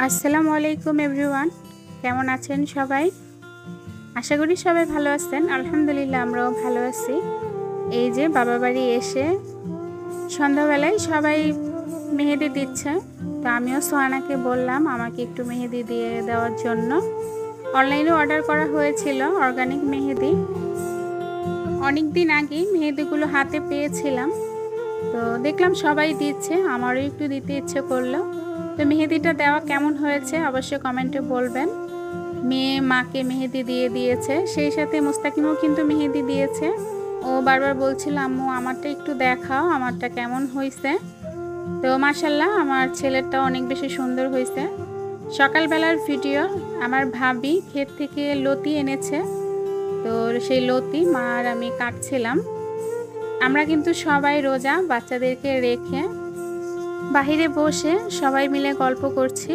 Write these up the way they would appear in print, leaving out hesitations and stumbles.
আসসালামু আলাইকুম এভরিওয়ান, কেমন আছেন সবাই? আশা করি সবাই ভালো আছেন। আলহামদুলিল্লাহ আমরাও ভালো আছি। এই যে বাবা বাড়ি এসে সন্ধ্যাবেলায় সবাই মেহেদি দিচ্ছে, তো আমিও সোহানাকে বললাম আমাকে একটু মেহেদি দিয়ে দেওয়ার জন্য। অনলাইনে অর্ডার করা হয়েছিল অর্গানিক মেহেদি। অনেক দিন আগেই মেহেদিগুলো হাতে পেয়েছিলাম, তো দেখলাম সবাই দিচ্ছে, আমারও একটু দিতে ইচ্ছে করলো। তো মেহেদিটা দেওয়া কেমন হয়েছে অবশ্যই কমেন্টে বলবেন। মেয়ে মাকে মেহেদি দিয়ে দিয়েছে, সেই সাথে মুস্তাকিমও কিন্তু মেহেদি দিয়েছে। ও বারবার বলছিল আম্মু আমারটা একটু দেখাও, আমারটা কেমন হয়েছে। তো মাশাল্লাহ আমার ছেলেরটা অনেক বেশি সুন্দর হয়েছে। সকালবেলার ভিডিও, আমার ভাবি ক্ষেত থেকে লতি এনেছে, তো সেই লতি মা আর আমি কাটছিলাম। আমরা কিন্তু সবাই রোজা, বাচ্চাদেরকে রেখে বাহিরে বসে সবাই মিলে গল্প করছি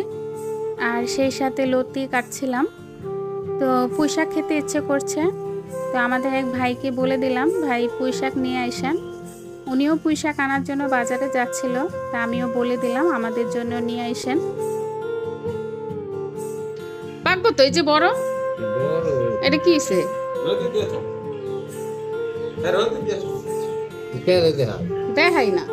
আর সেই সাথে লতি কাটছিলাম। তো পুঁইশাক খেতে ইচ্ছে করছে, তো আমাদের এক ভাইকে বলে দিলাম ভাই পুঁইশাক নিয়ে আসেন। উনিও পুঁইশাক আনার জন্য বাজারে যাচ্ছিল, তা আমিও বলে দিলাম আমাদের জন্য নিয়ে আসেন। পাকবো তো, এই যে বড় এটা কি হইছে? দেখাই না।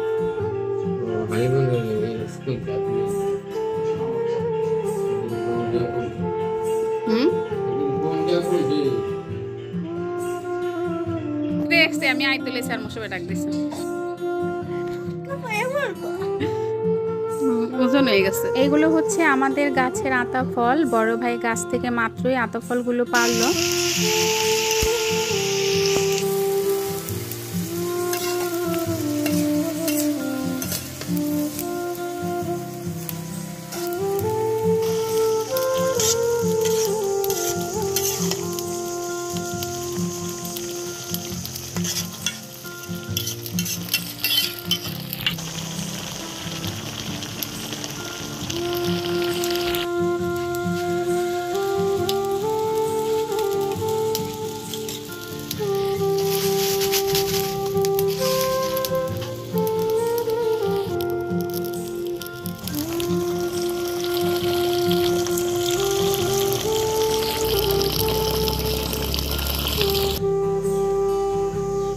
দেখছি আমি আইতুলে স্যার মশাবে ডাক দিছি, ওজন হয়ে গেছে। এইগুলো হচ্ছে আমাদের গাছের আতা ফল। বড় ভাই গাছ থেকে মাত্রই আতা ফলগুলো পারলো।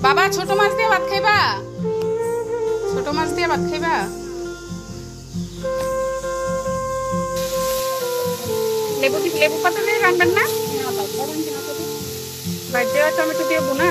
বাবা ছোট মাছ দিয়ে ভাত খাইবা? ছোট মাছ দিয়ে ভাত খাইবা? লেবু পাতা দিয়ে রাখবেন না? বাইরে টমেটো দিয়ে বোনা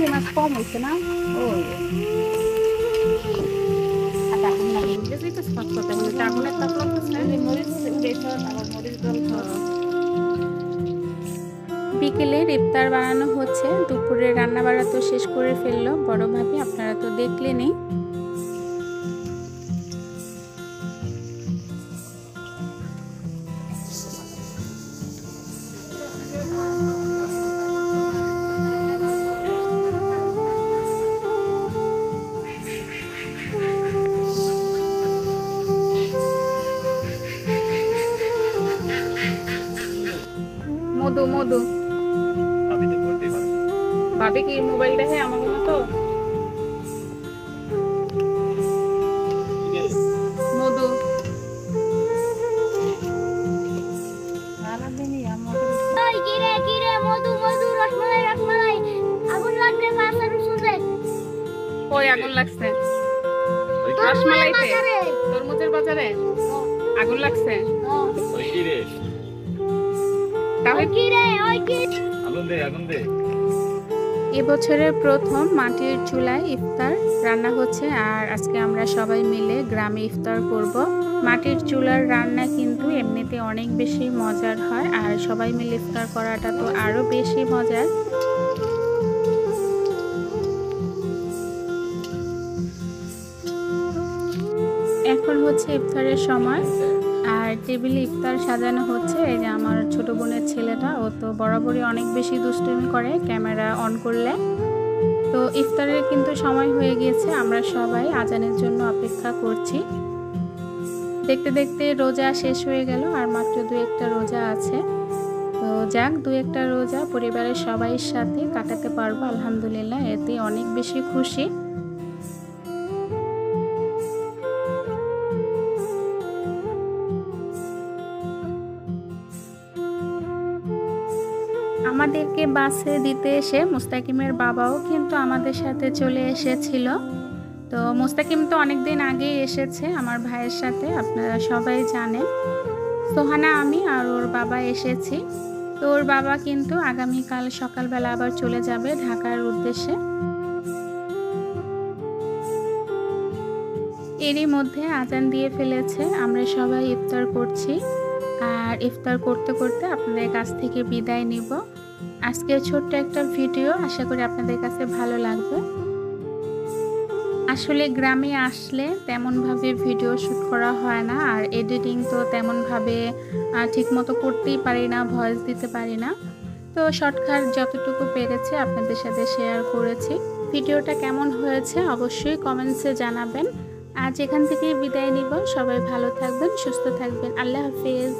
একটা কম হয়েছে না? বিকেলের ইফতার বানানো হচ্ছে, দুপুরে রান্না বাড়া তো শেষ করে ফেললো বড় ভাবি, আপনারা তো দেখলেনই। মধু মধু ভাবি কি মোবাইল দেখে আমার মতো? মধু কই আগুন লাগছে? রসমালাইতে তরমুজের বাজারে আগুন লাগছে। এবছরের প্রথম মাটির চুলায় ইফতার রান্না হচ্ছে, আর আজকে আমরা সবাই মিলে গ্রামে ইফতার করব। মাটির চুলার রান্না কিন্তু এমনিতে অনেক বেশি মজার হয়, আর সবাই মিলে ইফতার করাটা তো আরো বেশি মজার। এখন হচ্ছে ইফতারের সময়, আর টেবিলে ইফতার সাজানো হচ্ছে। এই যে আমার ছোট বোনের ছেলেটা, ও তো বরাবরই অনেক বেশি দুষ্টুমি করে ক্যামেরা অন করলে। তো ইফতারের কিন্তু সময় হয়ে গিয়েছে, আমরা সবাই আজানের জন্য অপেক্ষা করছি। দেখতে দেখতে রোজা শেষ হয়ে গেল, আর মাত্র 2-1টা রোজা আছে। তো যাক, 2-1টা রোজা পরিবারের সবাইয়ের সাথে কাটাতে পারবো আলহামদুলিল্লাহ, এতে অনেক বেশি খুশি। আমাদেরকে বাসে দিতে এসে মুস্তাকিমের বাবাও কিন্তু আমাদের সাথে চলে এসেছিল। তো মুস্তাকিম তো অনেকদিন আগেই এসেছে আমার ভাইয়ের সাথে, আপনারা সবাই জানেন। সোহানা, আমি আর ওর বাবা এসেছি। তো ওর বাবা কিন্তু আগামীকাল সকালবেলা আবার চলে যাবে ঢাকার উদ্দেশ্যে। এরই মধ্যে আজান দিয়ে ফেলেছে, আমরা সবাই ইফতার করছি। আর ইফতার করতে করতে আপনাদের কাছ থেকে বিদায় নিব। আজকে ছোট্ট একটা ভিডিও, আশা করি আপনাদের কাছে ভালো লাগবে। আসলে গ্রামে আসলে তেমনভাবে ভিডিও শ্যুট করা হয় না, আর এডিটিং তো তেমনভাবে ঠিকমতো করতেই পারি না, ভয়েস দিতে পারি না। তো শর্টকাট যতটুকু পেরেছি আপনাদের সাথে শেয়ার করেছি। ভিডিওটা কেমন হয়েছে অবশ্যই কমেন্টসে জানাবেন। আজ এখান থেকেই বিদায় নিব। সবাই ভালো থাকবেন, সুস্থ থাকবেন। আল্লাহ হাফেজ।